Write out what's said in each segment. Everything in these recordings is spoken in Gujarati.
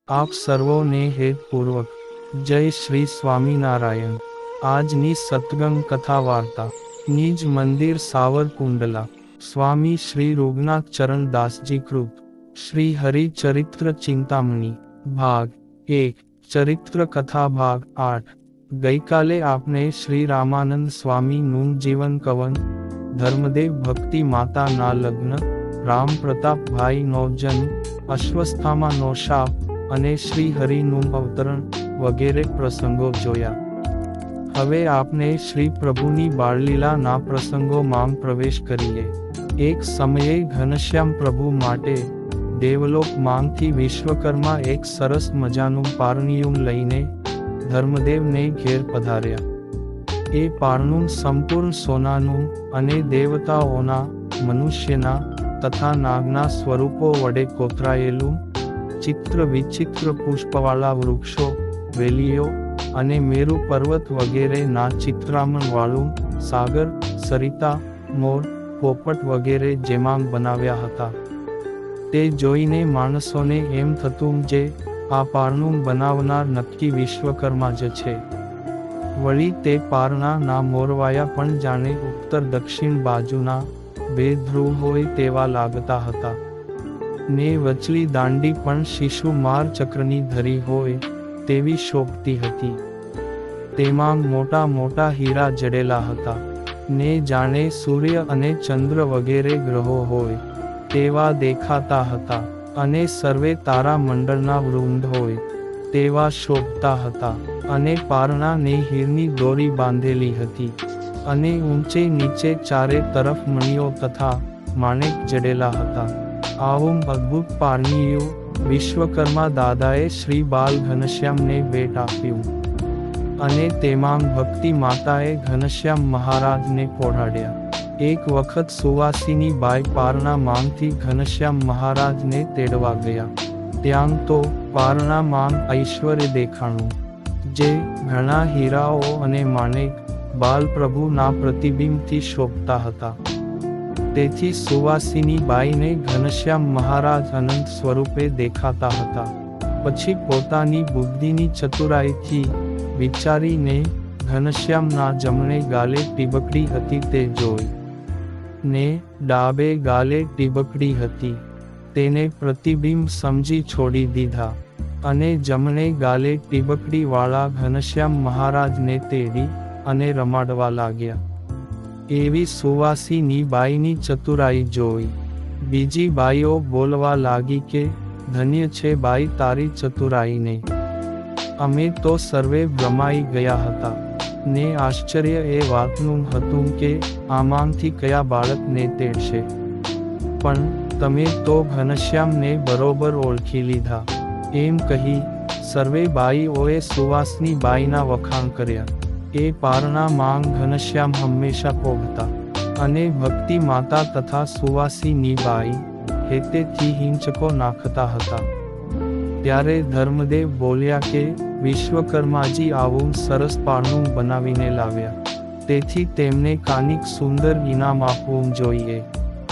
આપ સર્વોને હેતપૂર્વક જય શ્રી સ્વામિનારાયણ। આજની સત્સંગ કથા વાર્તા નિજ મંદિર સાવરકુંડલા સ્વામી શ્રી રૂગનાથ ચરણ દાસજી કૃત શ્રી હરિચરિત્ર ચિંતામણી ભાગ 1 ચરિત્ર કથા ભાગ 8। ગઈકાલે આપને શ્રી રામાનંદ સ્વામીનું જીવન કવન, ધર્મદેવ ભક્તિ માતાના લગ્ન, રામ પ્રતાપભાઈ નો જન્મ, અશ્વસ્થામાનો શાપ અને શ્રી હરિનું અવતરણ વગેરે પ્રસંગો જોયા। હવે આપને શ્રી પ્રભુની બાળલીલાના પ્રસંગોમાં પ્રવેશ કરીએ। એક સમયે ઘનશ્યામ પ્રભુ માટે દેવલોકમાંથી વિશ્વકર્મા એક સરસ મજાનું પારણિયું લઈને ધર્મદેવને ઘેર પધાર્યા। એ પારણું સંપૂર્ણ સોનાનું અને દેવતાઓના, મનુષ્યના તથા નાગના સ્વરૂપો વડે કોતરાયેલું, ચિત્ર વિચિત્ર પુષ્પવાળા વૃક્ષો, વેલીઓ અને મેરુ પર્વત વગેરેના ચિત્રામણવાળું, સાગર, સરિતા, મોર, પોપટ વગેરે જેમાં બનાવ્યા હતા। તે જોઈને માણસોને એમ થતું જે આ પારણું બનાવનાર નક્કી વિશ્વકર્મા જ છે। વળી તે પારણાના મોરવાયા પણ જાણે ઉત્તર દક્ષિણ બાજુના બે ધ્રુવ હોય તેવા લાગતા હતા, ને વચલી દાંડી પણ શિશુમાર ચક્રની ધરી હોય તેવી શોભતી હતી। તેમાં મોટા મોટા હીરા જડેલા હતા, ને જાણે સૂર્ય અને ચંદ્ર વગેરે ગ્રહો હોય તેવા દેખાતા હતા, અને સર્વે તારા મંડળના વૃંદ હોય તેવા શોભતા હતા, અને પારણાને હીરની દોરી બાંધેલી હતી, અને ઊંચે નીચે ચારે તરફ મણિયો તથા માણેક જડેલા હતા। આવું અદ્ભુત પારણિયું વિશ્વકર્મા દાદાએ શ્રી બાલ ઘનશ્યામને ભેટ આપ્યું, અને તેમાં ભક્તિ માતાએ ઘનશ્યામ મહારાજને પોઢાડ્યા। એક વખત સુવાસીની બાઈ પારણા માંગથી ઘનશ્યામ મહારાજને તેડવા ગયા। ત્યાં તો પારણા માંગ ઐશ્વર્ય દેખાણું, જે ઘણા હીરાઓ અને માણેક બાલપ્રભુના પ્રતિબિંબથી શોભતા હતા। તેથી સુવાસીની બાઈને ઘનશ્યામ મહારાજ અનંત સ્વરૂપે દેખાતા હતા। પછી પોતાની બુદ્ધિની ચતુરાઈથી વિચારીને ઘનશ્યામના જમણે ગાલે ટીબકડી હતી તે જોઈ, ને ડાબે ગાલે ટીબકડી હતી તેને પ્રતિબિંબ સમજી છોડી દીધા, અને જમણે ગાલે ટીબકડી વાળા ઘનશ્યામ મહારાજને તેડી અને રમાડવા લાગ્યા। એવી સુવાસીની બાઈની ચતુરાઈ જોઈ બીજી બાઈઓ બોલવા લાગી કે ધન્ય છે બાઈ તારી ચતુરાઈને। અમે તો સર્વે ભ્રમાઈ ગયા હતા, ને આશ્ચર્ય એ વાતનું હતું કે આમાંથી કયા બાળકને તેડશે, પણ તમે તો ઘનશ્યામને બરોબર ઓળખી લીધા। એમ કહી સર્વે બાઈઓએ સુવાસની બાઈના વખાણ કર્યા। એ પારણા માંગ ઘનશ્યામ હંમેશા પોગતા, અને ભક્તિ માતા તથા સુવાસીની બાઈ હેતેથી હિંચકો નાખતા હતા। ત્યારે ધર્મદેવ બોલ્યા કે વિશ્વકર્માજી આવું સરસ પારણું બનાવીને લાવ્યા, તેથી તેમને કાનિક સુંદર ઇનામ આપવું જોઈએ।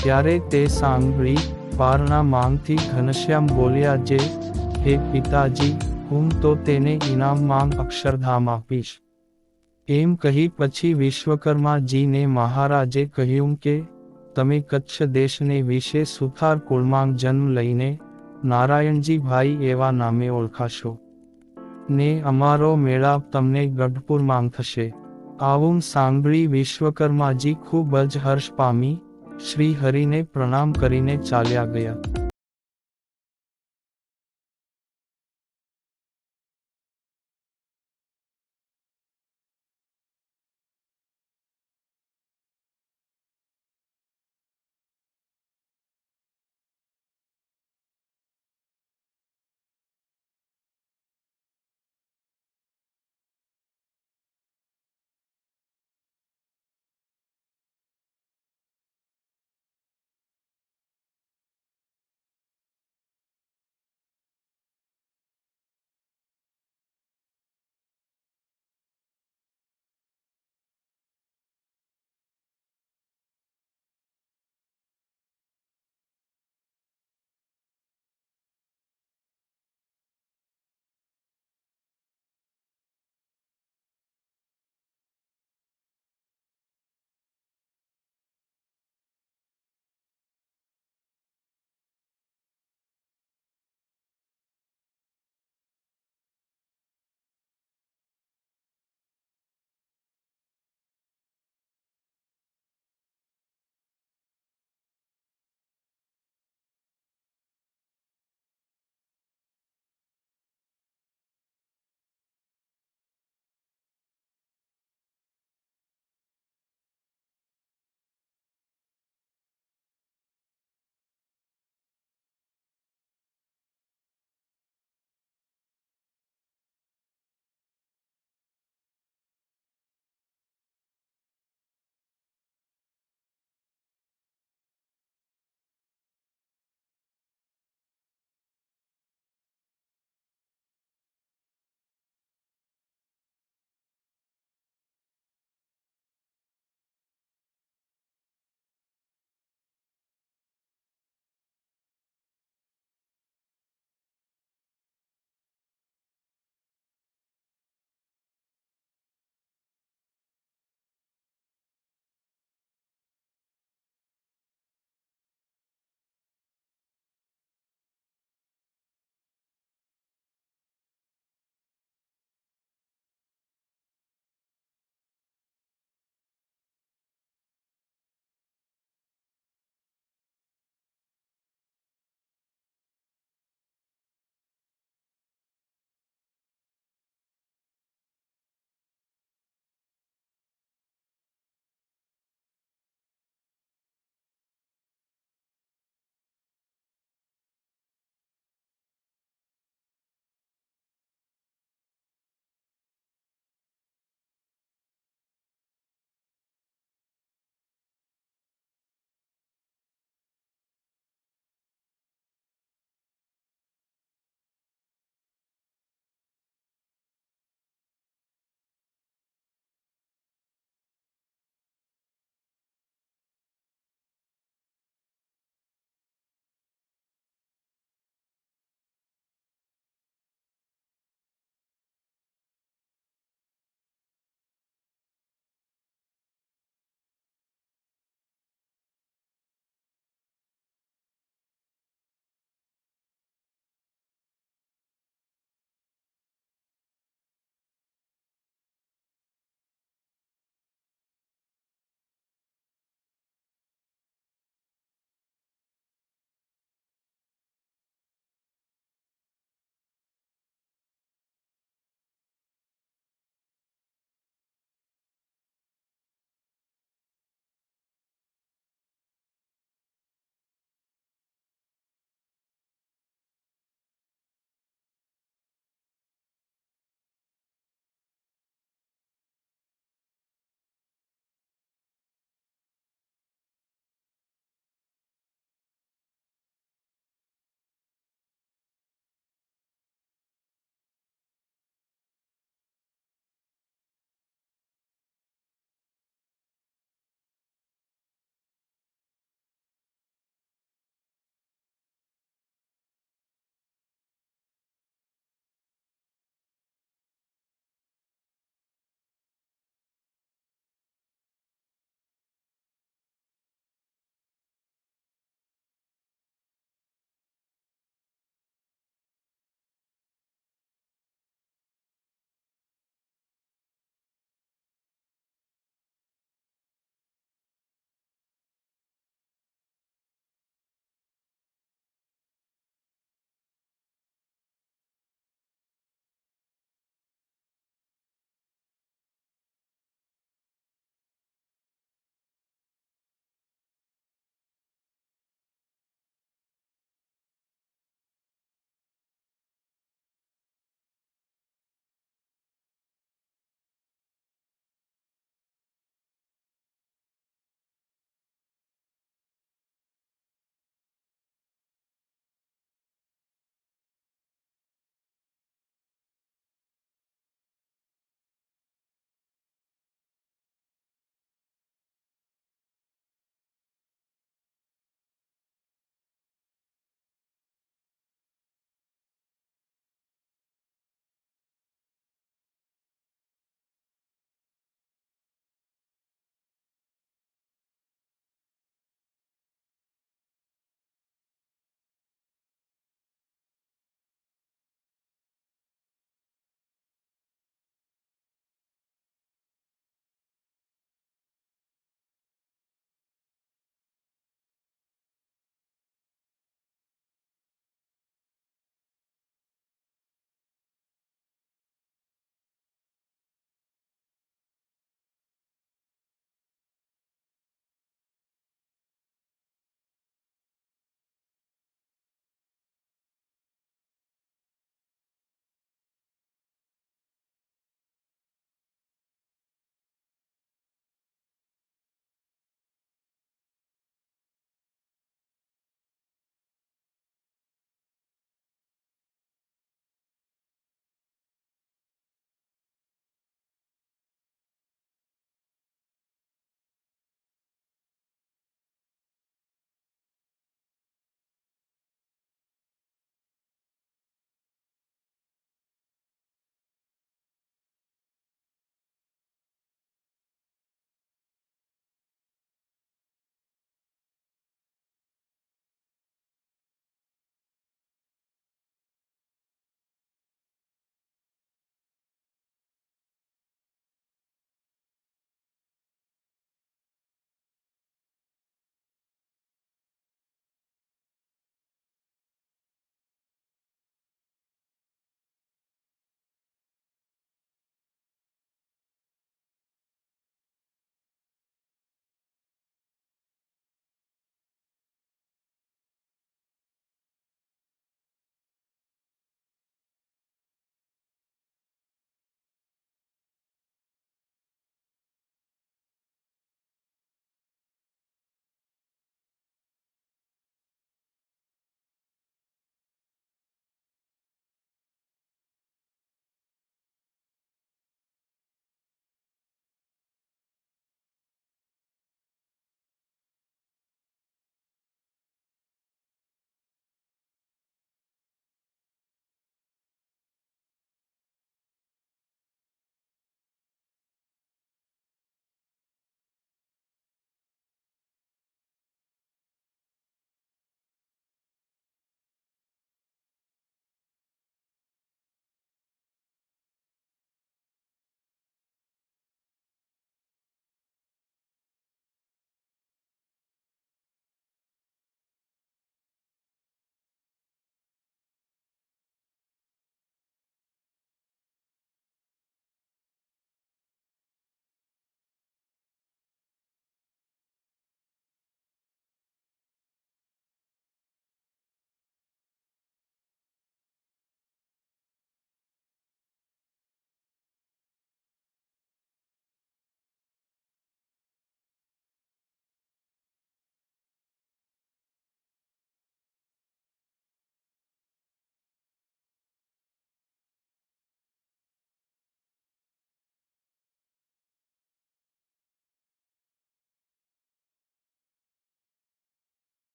ત્યારે તે સાંભળી પારણા માંગથી ઘનશ્યામ બોલ્યા જે હે પિતાજી, હું તો તેને ઇનામ માંગ અક્ષરધામ આપીશ। એમ કહી પછી વિશ્વકર્માજીને મહારાજે કહ્યું કે તમે કચ્છ દેશને વિશે સુથાર કુળમાં જન્મ લઈને નારાયણજી ભાઈ એવા નામે ઓળખાશો, ને અમારો મેળાપ તમને ગઢપુરમાં થશે। આવું સાંભળી વિશ્વકર્માજી ખૂબ જ હર્ષ પામી શ્રી હરિને પ્રણામ કરીને ચાલ્યા ગયા।